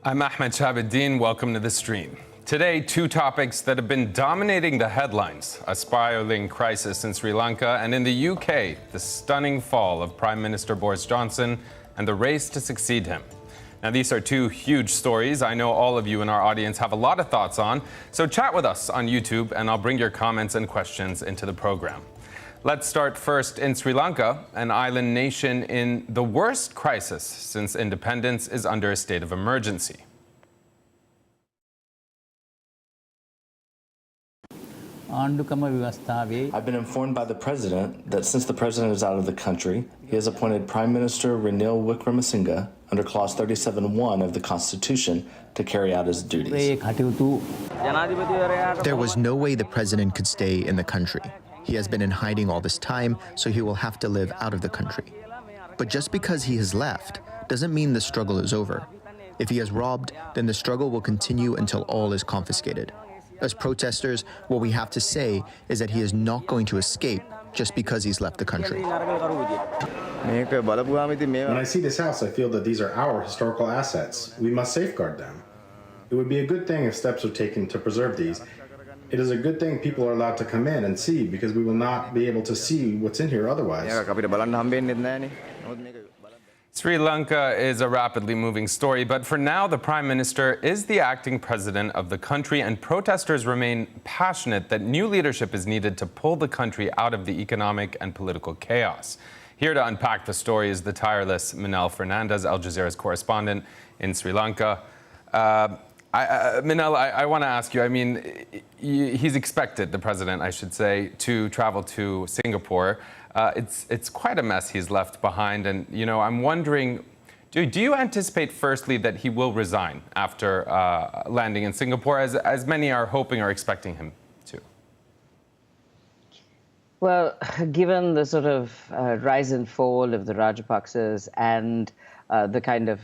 I'm Ahmed Shahabuddin. Welcome to the stream. Today, two topics that have been dominating the headlines: a spiraling crisis in Sri Lanka, and in the UK, the stunning fall of Prime Minister Boris Johnson and the race to succeed him. Now, these are two huge stories I know all of you in our audience have a lot of thoughts on, so chat with us on YouTube and I'll bring your comments and questions into the program. Let's start first in Sri Lanka. An island nation in the worst crisis since independence is under a state of emergency. I've been informed by the president that since the president is out of the country, he has appointed Prime Minister Ranil Wickremesinghe under Clause 37(1) of the Constitution to carry out his duties. There was no way the president could stay in the country. He has been in hiding all this time, so he will have to live out of the country. But just because he has left doesn't mean the struggle is over. If he has robbed, then the struggle will continue until all is confiscated. As protesters, what we have to say is that he is not going to escape just because he's left the country. When I see this house, I feel that these are our historical assets. We must safeguard them. It would be a good thing if steps are taken to preserve these. It is a good thing people are allowed to come in and see, because we will not be able to see what's in here otherwise. Sri Lanka is a rapidly moving story, but for now, the Prime Minister is the acting president of the country, and protesters remain passionate that new leadership is needed to pull the country out of the economic and political chaos. Here to unpack the story is the tireless Manel Fernandez, Al Jazeera's correspondent in Sri Lanka. Manel, I want to ask you, I mean, he's expected, the president, I should say, to travel to Singapore. It's quite a mess he's left behind. And, you know, I'm wondering, do you anticipate, firstly, that he will resign after landing in Singapore, as many are hoping or expecting him to? Well, given the sort of rise and fall of the Rajapaksas and the kind of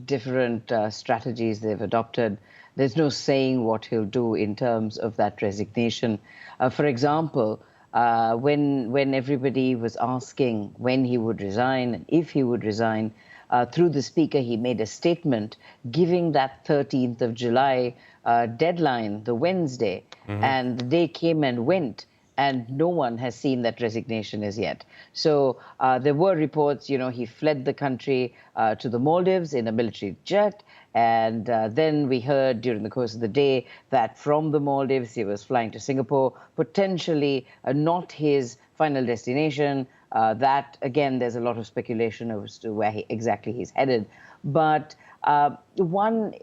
different strategies they've adopted, there's no saying what he'll do in terms of that resignation. For example, when everybody was asking when he would resign and if he would resign, through the speaker, he made a statement giving that 13th of July deadline, the Wednesday, and the day came and went, and no one has seen that resignation as yet. So there were reports, you know, he fled the country to the Maldives in a military jet. And then we heard during the course of the day that from the Maldives, he was flying to Singapore, potentially not his final destination. That, again, there's a lot of speculation as to where exactly he's headed. But one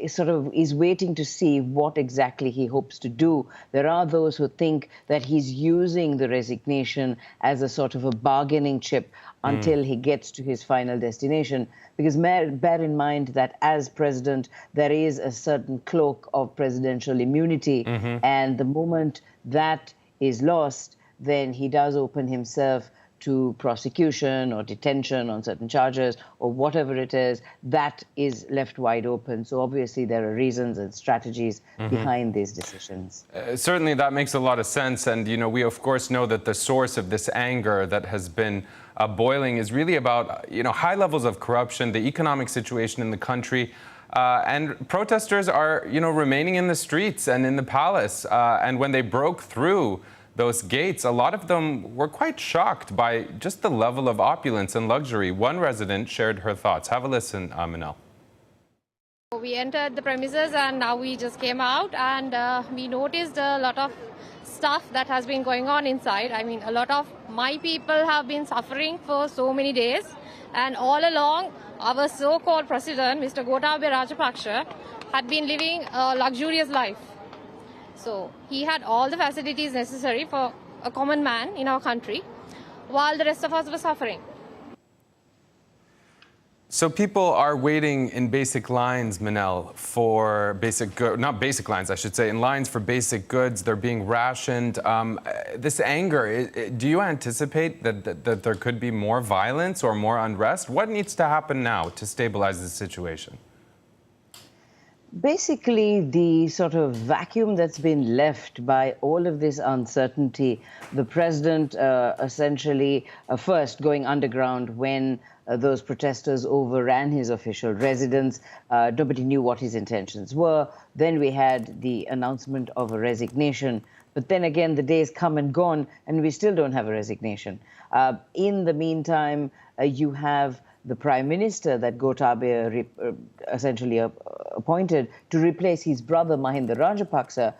sort of is waiting to see what exactly he hopes to do. There are those who think that he's using the resignation as a sort of a bargaining chip until he gets to his final destination. Because bear in mind that as president, there is a certain cloak of presidential immunity. And the moment that is lost, then he does open himself to prosecution or detention on certain charges or whatever it is, that is left wide open. So obviously there are reasons and strategies behind these decisions. Certainly that makes a lot of sense. And, you know, we of course know that the source of this anger that has been boiling is really about, you know, high levels of corruption, the economic situation in the country. And protesters are, you know, remaining in the streets and in the palace. And when they broke through those gates, a lot of them were quite shocked by just the level of opulence and luxury. One resident shared her thoughts. Have a listen, Manel. We entered the premises and now we just came out, and we noticed a lot of stuff that has been going on inside. I mean, a lot of my people have been suffering for so many days, and all along our so-called president, Mr. Gotabaya Rajapaksa, had been living a luxurious life. So he had all the facilities necessary for a common man in our country, while the rest of us were suffering. So people are waiting in basic lines, Manel, for basic goods, not basic lines, I should say, in lines for basic goods. They're being rationed. This anger, do you anticipate that there could be more violence or more unrest? What needs to happen now to stabilize the situation? Basically, the sort of vacuum that's been left by all of this uncertainty, the president essentially first going underground when those protesters overran his official residence. Nobody knew what his intentions were. Then we had the announcement of a resignation. But then again, the days come and gone, and we still don't have a resignation. In the meantime, you have the prime minister that Gotabaya essentially appointed to replace his brother Mahinda Rajapaksa,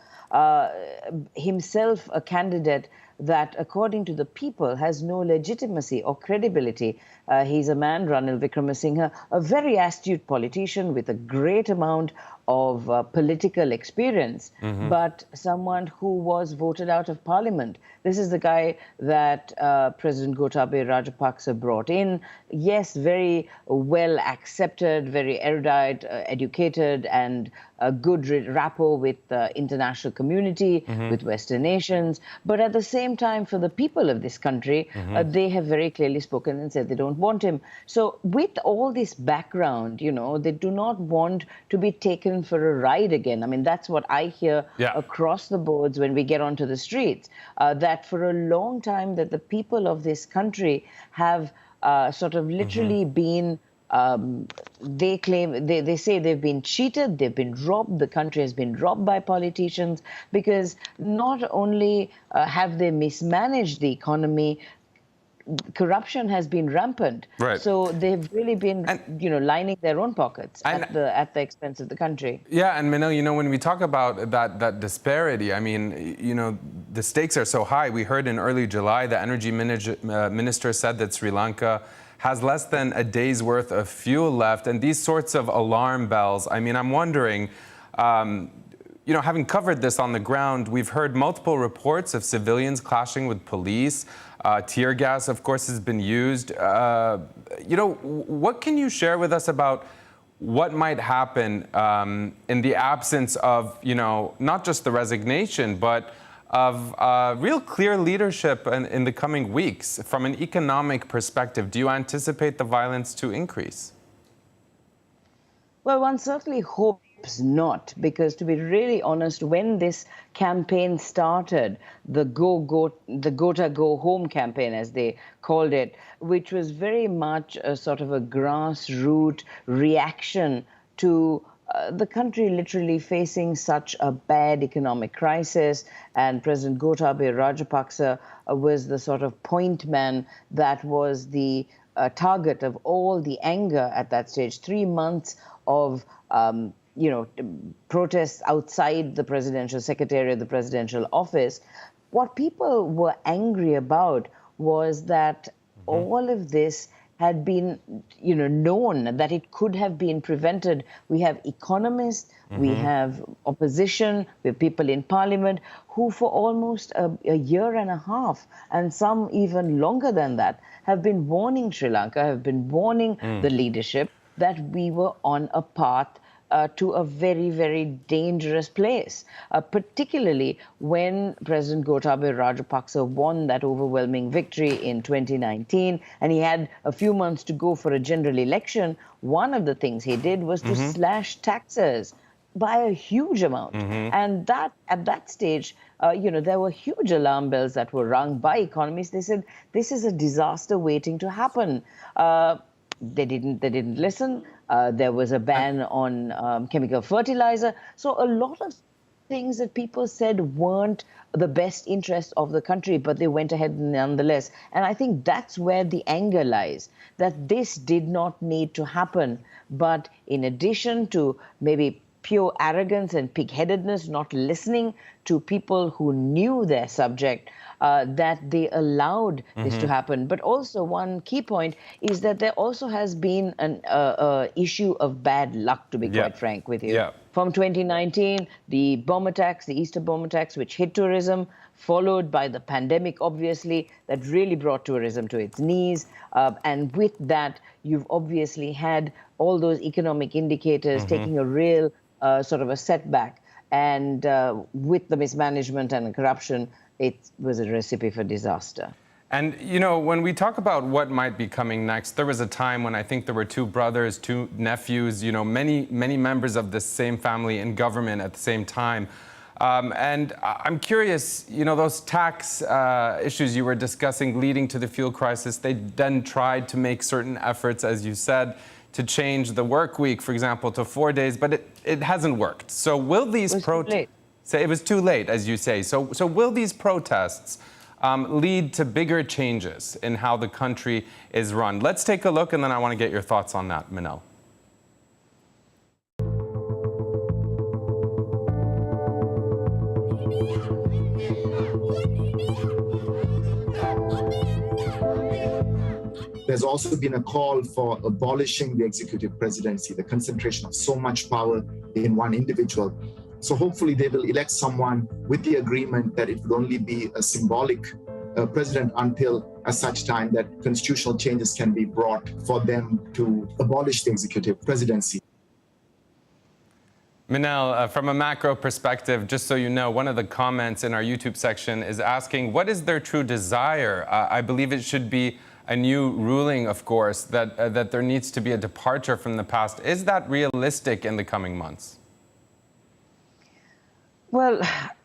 himself a candidate that, according to the people, has no legitimacy or credibility. He's a man, Ranil Wickremesinghe, a very astute politician with a great amount of political experience, but someone who was voted out of parliament. This is the guy that President Gotabaya Rajapaksa brought in. Yes, very well accepted, very erudite, educated, and a good rapport with the international community, with Western nations. But at the same time, for the people of this country, they have very clearly spoken and said they don't want him. So with all this background, you know, they do not want to be taken for a ride again. I mean, that's what I hear across the boards when we get onto the streets, that for a long time that the people of this country have sort of literally been they claim, they say they've been cheated, they've been robbed, the country has been robbed by politicians, because not only have they mismanaged the economy, corruption has been rampant. Right. So they've really been, you know, lining their own pockets at the expense of the country. Yeah, and Manil, you know, when we talk about that disparity, I mean, you know, the stakes are so high. We heard in early July the energy minister said that Sri Lanka has less than a day's worth of fuel left, and these sorts of alarm bells. I mean, I'm wondering, you know, having covered this on the ground, we've heard multiple reports of civilians clashing with police. Tear gas, of course, has been used. You know, what can you share with us about what might happen in the absence of, you know, not just the resignation, but of real clear leadership in the coming weeks? From an economic perspective, do you anticipate the violence to increase? Well, one certainly hopes not, because to be really honest, when this campaign started, the Gota Go Home campaign, as they called it, which was very much a sort of a grassroots reaction to the country literally facing such a bad economic crisis, and President Gotabaya Rajapaksa was the sort of point man that was the target of all the anger at that stage. 3 months of you know, protests outside the presidential secretariat, the presidential office. What people were angry about was that all of this had been, you know, known, that it could have been prevented. We have economists, we have opposition, we have people in parliament who for almost a year and a half, and some even longer than that, have been warning Sri Lanka, have been warning the leadership that we were on a path to a very, very dangerous place, particularly when President Gotabaya Rajapaksa won that overwhelming victory in 2019, and he had a few months to go for a general election. One of the things he did was to slash taxes by a huge amount. And that, at that stage, you know, there were huge alarm bells that were rung by economists. They said, this is a disaster waiting to happen. They didn't listen. There was a ban on chemical fertilizer. So a lot of things that people said weren't the best interest of the country, but they went ahead nonetheless. And I think that's where the anger lies, that this did not need to happen. But in addition to maybe pure arrogance and pig-headedness, not listening to people who knew their subject, that they allowed this to happen. But also one key point is that there also has been an issue of bad luck, to be quite frank with you. From 2019, the bomb attacks, the Easter bomb attacks, which hit tourism, followed by the pandemic, obviously, that really brought tourism to its knees. And with that, you've obviously had all those economic indicators taking a real sort of a setback. And with the mismanagement and corruption, it was a recipe for disaster. And, you know, when we talk about what might be coming next, there was a time when I think there were two brothers, two nephews, you know, many members of the same family in government at the same time. And I'm curious, you know, those tax issues you were discussing leading to the fuel crisis, they then tried to make certain efforts, as you said, to change the work week, for example, to 4 days, but it hasn't worked. So will these protests... It was too late, as you say. So will these protests lead to bigger changes in how the country is run? Let's take a look, and then I want to get your thoughts on that, Manel. There's also been a call for abolishing the executive presidency, the concentration of so much power in one individual. So hopefully they will elect someone with the agreement that it would only be a symbolic president until at such time that constitutional changes can be brought for them to abolish the executive presidency. Manel, from a macro perspective, just so you know, one of the comments in our YouTube section is asking, what is their true desire? I believe it should be a new ruling, of course, that there needs to be a departure from the past. Is that realistic in the coming months? Well,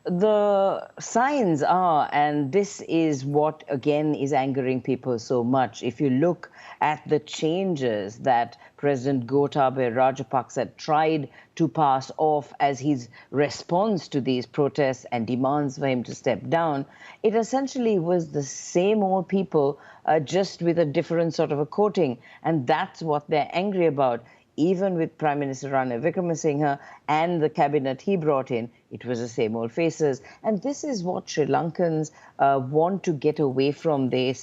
the signs are, and this is what, again, is angering people so much. If you look at the changes that President Gotabaya Rajapaksa tried to pass off as his response to these protests and demands for him to step down, it essentially was the same old people, just with a different sort of a coating. And that's what they're angry about. Even with Prime Minister Ranil Wickremesinghe and the cabinet he brought in, it was the same old faces. And this is what Sri Lankans want to get away from. They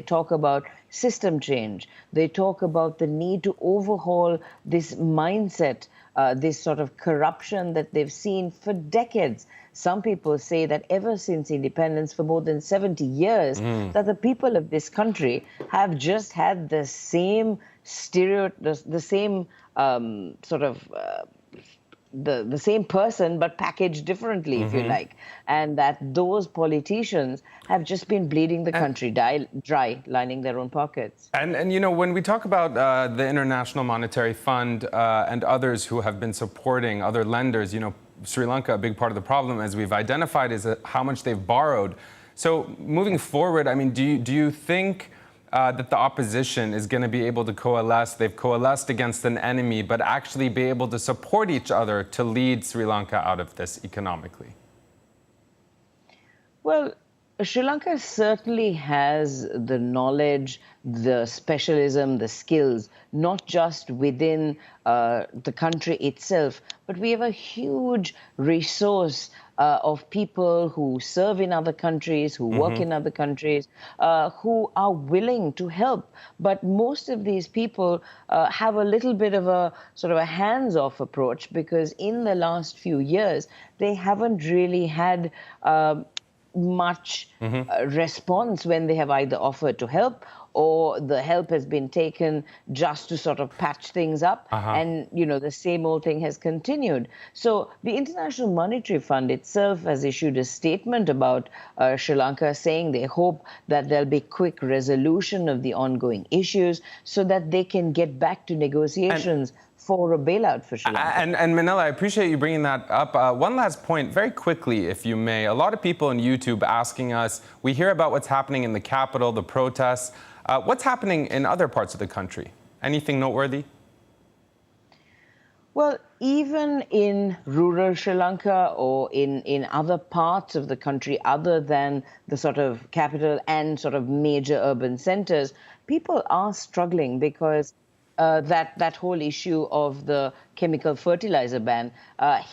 talk about system change. They talk about the need to overhaul this mindset, this sort of corruption that they've seen for decades. Some people say that ever since independence, for more than 70 years, that the people of this country have just had the same the same the same person, but packaged differently, if you like, and that those politicians have just been bleeding the country dry, lining their own pockets. And you know, when we talk about the International Monetary Fund and others who have been supporting other lenders, you know, Sri Lanka, a big part of the problem, as we've identified, is how much they've borrowed. So moving forward, I mean, do you think that the opposition is going to be able to coalesce? They've coalesced against an enemy, but actually be able to support each other to lead Sri Lanka out of this economically? Well, Sri Lanka certainly has the knowledge, the specialism, the skills, not just within the country itself, but we have a huge resource of people who serve in other countries, who work in other countries, who are willing to help. But most of these people have a little bit of a sort of a hands-off approach, because in the last few years, they haven't really had much response when they have either offered to help, or the help has been taken just to sort of patch things up. And, you know, the same old thing has continued. So the International Monetary Fund itself has issued a statement about Sri Lanka, saying they hope that there'll be quick resolution of the ongoing issues so that they can get back to negotiations for a bailout for Sri Lanka. And Manel, I appreciate you bringing that up. One last point, very quickly, if you may. A lot of people on YouTube asking us, we hear about what's happening in the capital, the protests. What's happening in other parts of the country? Anything noteworthy? Well, even in rural Sri Lanka or in other parts of the country other than the sort of capital and sort of major urban centers, people are struggling because that whole issue of the chemical fertilizer ban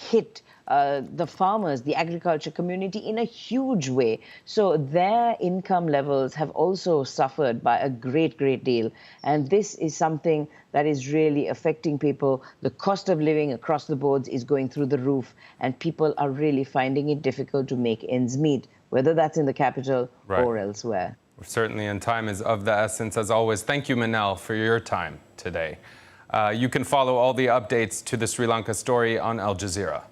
hit the farmers, the agriculture community in a huge way. So their income levels have also suffered by a great deal. And this is something that is really affecting people. The cost of living across the boards is going through the roof, and people are really finding it difficult to make ends meet, whether that's in the capital or elsewhere. Certainly, and time is of the essence, as always. Thank you, Manel, for your time today. You can follow all the updates to the Sri Lanka story on Al Jazeera.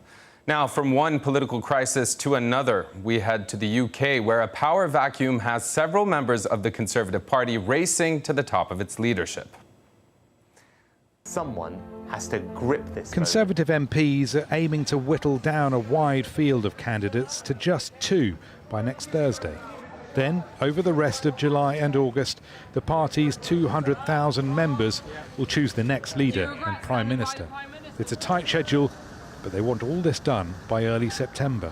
Now, from one political crisis to another, we head to the UK, where a power vacuum has several members of the Conservative Party racing to the top of its leadership. Someone has to grip this. Conservative MPs are aiming to whittle down a wide field of candidates to just 2 by next Thursday. Then, over the rest of July and August, the party's 200,000 members will choose the next leader and Prime Minister. It's a tight schedule, but they want all this done by early September.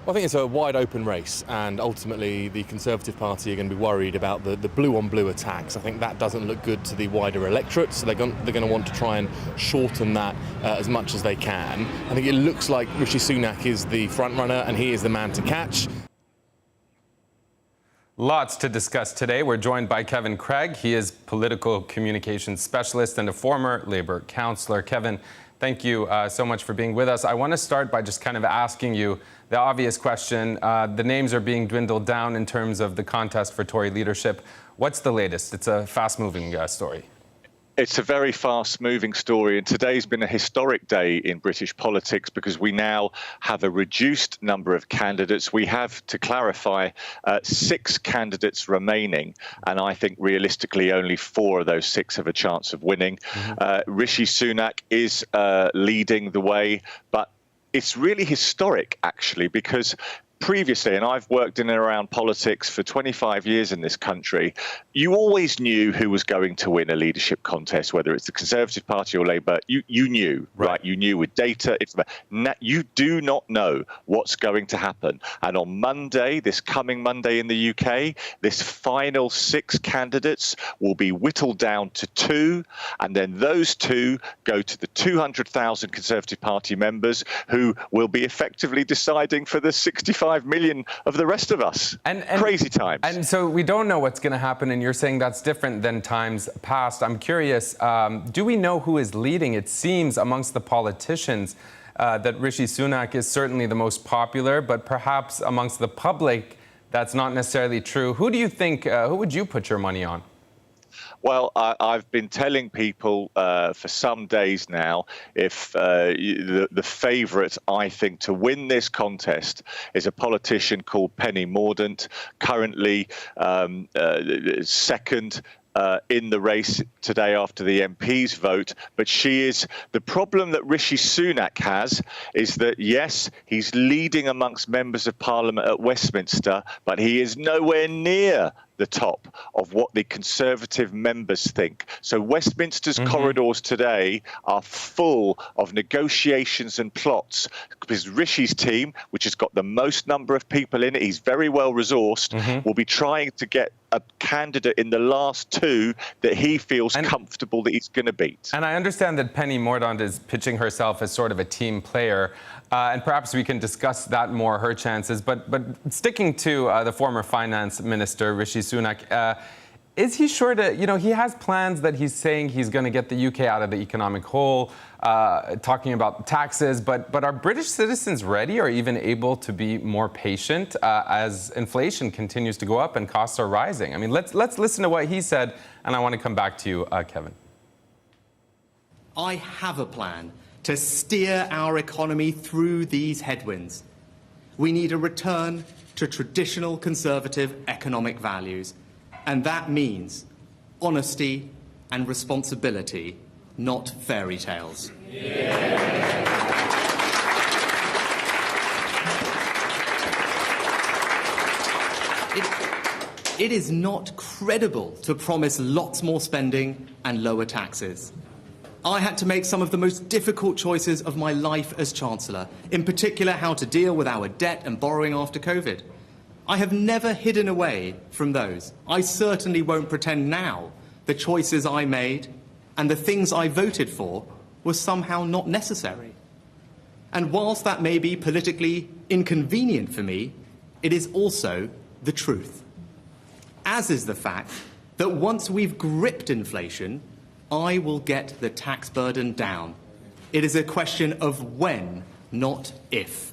Well, I think it's a wide open race, and ultimately the Conservative Party are going to be worried about the blue-on-blue attacks. I think that doesn't look good to the wider electorate, so they're going to want to try and shorten that as much as they can. I think it looks like Rishi Sunak is the front-runner, and he is the man to catch. Lots to discuss today. We're joined by Kevin Craig. He is political communications specialist and a former Labour councillor. Kevin, thank you so much for being with us. I want to start by just kind of asking you the obvious question. The names are being dwindled down in terms of the contest for Tory leadership. What's the latest? It's a fast-moving story. It's a very fast-moving story, and today's been a historic day in British politics because we now have a reduced number of candidates. We have, to clarify, 6 candidates remaining, and I think realistically only 4 of those 6 have a chance of winning. Rishi Sunak is leading the way, but it's really historic, actually, because previously, and I've worked in and around politics for 25 years in this country, you always knew who was going to win a leadership contest, whether it's the Conservative Party or Labour. You knew, right? You knew with data. You do not know what's going to happen. And on Monday, this coming Monday in the UK, this final 6 candidates will be whittled down to 2, and then those 2 go to the 200,000 Conservative Party members who will be effectively deciding for the 65 million of the rest of us. And crazy times. And so we don't know what's going to happen, and you're saying that's different than times past. I'm curious, do we know who is leading? It seems amongst the politicians that Rishi Sunak is certainly the most popular, but perhaps amongst the public, that's not necessarily true. Who do you think, who would you put your money on? Well, I've been telling people for some days now, if the favourite, I think, to win this contest is a politician called Penny Mordaunt, currently second in the race today after the MP's vote. But she is, the problem that Rishi Sunak has is that, yes, he's leading amongst members of Parliament at Westminster, but he is nowhere near the top of what the Conservative members think. So Westminster's corridors today are full of negotiations and plots because Rishi's team, which has got the most number of people in it, he's very well resourced, will be trying to get a candidate in the last 2 that he feels comfortable that he's going to beat. And I understand that Penny Mordaunt is pitching herself as sort of a team player, and perhaps we can discuss that more, her chances. But sticking to the former finance minister, Rishi Sunak, is he sure to, he has plans that he's saying he's going to get the UK out of the economic hole, talking about taxes, but are British citizens ready or even able to be more patient as inflation continues to go up and costs are rising? I mean, let's listen to what he said, and I want to come back to you, Kevin. I have a plan to steer our economy through these headwinds. We need a return to traditional Conservative economic values, and that means honesty and responsibility, not fairy tales. It is not credible to promise lots more spending and lower taxes. I had to make some of the most difficult choices of my life as Chancellor, in particular how to deal with our debt and borrowing after COVID. I have never hidden away from those. I certainly won't pretend now the choices I made and the things I voted for were somehow not necessary. And whilst that may be politically inconvenient for me, it is also the truth. As is the fact that once we've gripped inflation, I will get the tax burden down. It is a question of when, not if.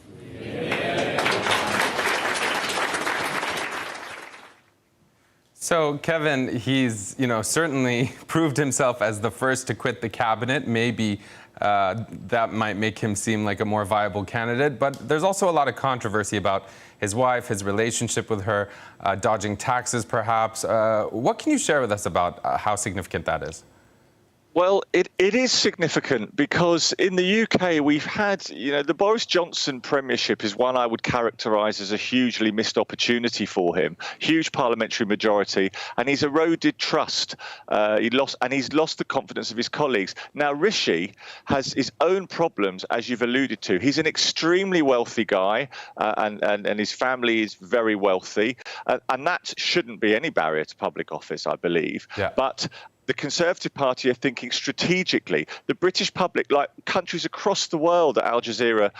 So, Kevin, he's certainly proved himself as the first to quit the cabinet, maybe that might make him seem like a more viable candidate. But there's also a lot of controversy about his wife, his relationship with her, dodging taxes perhaps. What can you share with us about how significant that is? Well, it is significant because in the UK we've had, the Boris Johnson premiership is one I would characterise as a hugely missed opportunity for him. Huge parliamentary majority, and he's eroded trust. He's lost the confidence of his colleagues. Now, Rishi has his own problems, as you've alluded to. He's an extremely wealthy guy, and his family is very wealthy, and that shouldn't be any barrier to public office, I believe. Yeah. But the Conservative Party are thinking strategically. The British public, like countries across the world that Al Jazeera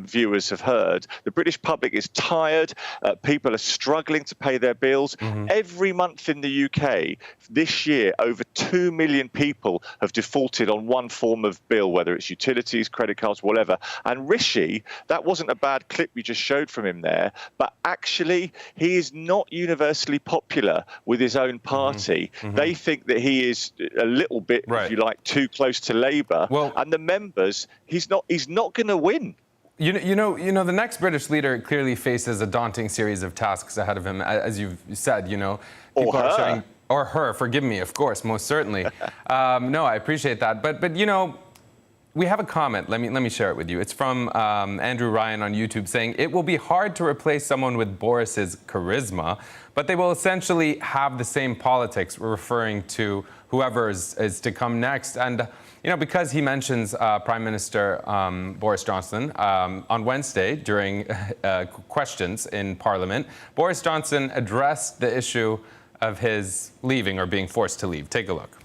viewers have heard, the British public is tired. People are struggling to pay their bills. Every month in the UK this year, over 2 million people have defaulted on one form of bill, whether it's utilities, credit cards, whatever. And Rishi, that wasn't a bad clip you just showed from him there, but actually he is not universally popular with his own party. They think that he is a little bit, if you like, too close to Labour. Well, and the members, he's not going to win. You know, the next British leader clearly faces a daunting series of tasks ahead of him, as you've said. People are showing, or her, forgive me, of course, most certainly. No, I appreciate that, but we have a comment. Let me share it with you. It's from Andrew Ryan on YouTube saying, it will be hard to replace someone with Boris's charisma, but they will essentially have the same politics, referring to whoever is to come next. And, because he mentions Prime Minister Boris Johnson on Wednesday during questions in Parliament, Boris Johnson addressed the issue of his leaving or being forced to leave. Take a look.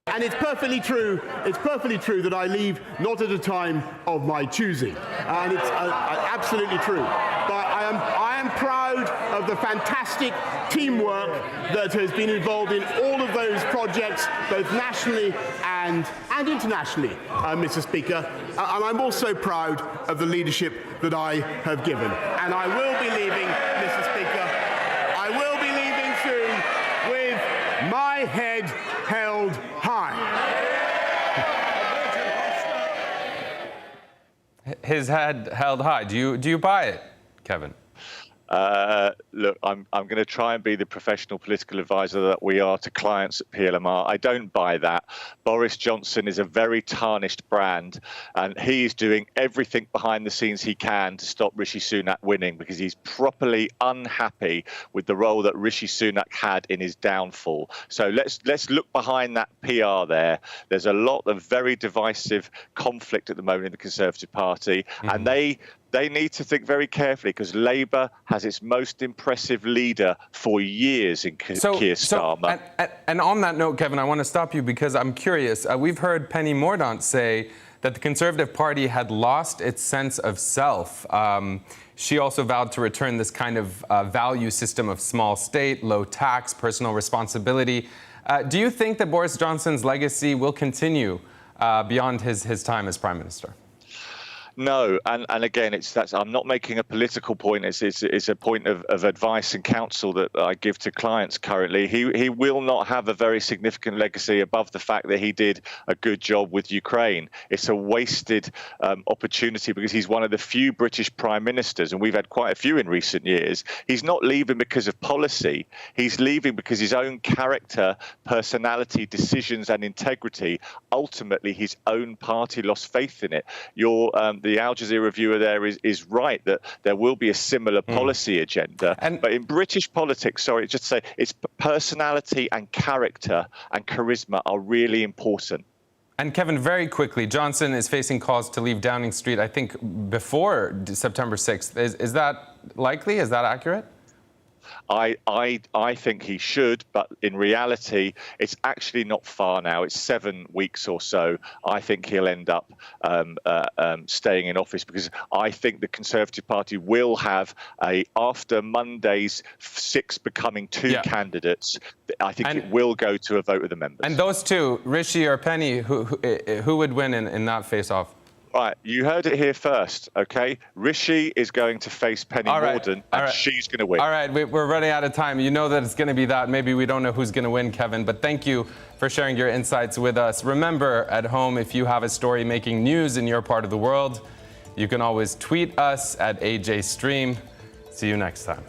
And it's perfectly true that I leave not at a time of my choosing. And it's absolutely true. But I am proud of the fantastic teamwork that has been involved in all of those projects, both nationally and internationally, Mr. Speaker. And I'm also proud of the leadership that I have given. And I will be leaving, Mr. Speaker. I will be leaving soon with my head held high. His head held high. Do you buy it, Kevin? Look, I'm going to try and be the professional political advisor that we are to clients at PLMR. I don't buy that. Boris Johnson is a very tarnished brand, and he is doing everything behind the scenes he can to stop Rishi Sunak winning, because he's properly unhappy with the role that Rishi Sunak had in his downfall. So let's look behind that PR there. There's a lot of very divisive conflict at the moment in the Conservative Party, and they need to think very carefully, because Labour has its most impressive leader for years in Keir Starmer. And on that note, Kevin, I want to stop you because I'm curious. We've heard Penny Mordaunt say that the Conservative Party had lost its sense of self. She also vowed to return this kind of value system of small state, low tax, personal responsibility. Do you think that Boris Johnson's legacy will continue beyond his time as Prime Minister? No, and again, I'm not making a political point. It's a point of advice and counsel that I give to clients currently. He will not have a very significant legacy above the fact that he did a good job with Ukraine. It's a wasted opportunity, because he's one of the few British prime ministers, and we've had quite a few in recent years. He's not leaving because of policy. He's leaving because his own character, personality, decisions, and integrity. Ultimately, his own party lost faith in it. The Al Jazeera viewer there is right that there will be a similar policy agenda. But in British politics, just to say, it's personality and character and charisma are really important. And Kevin, very quickly, Johnson is facing calls to leave Downing Street, I think, before September 6th. Is that likely? Is that accurate? I think he should, but in reality, it's actually not far now. It's 7 weeks or so. I think he'll end up staying in office, because I think the Conservative Party will have after Monday's 6 becoming 2 candidates. I think it will go to a vote of the members. And those two, Rishi or Penny, who would win in that face-off? Right, you heard it here first, okay? Rishi is going to face Penny Mordaunt, and she's going to win. All right, we're running out of time. You know that it's going to be that. Maybe we don't know who's going to win, Kevin, but thank you for sharing your insights with us. Remember, at home, if you have a story making news in your part of the world, you can always tweet us at AJ Stream. See you next time.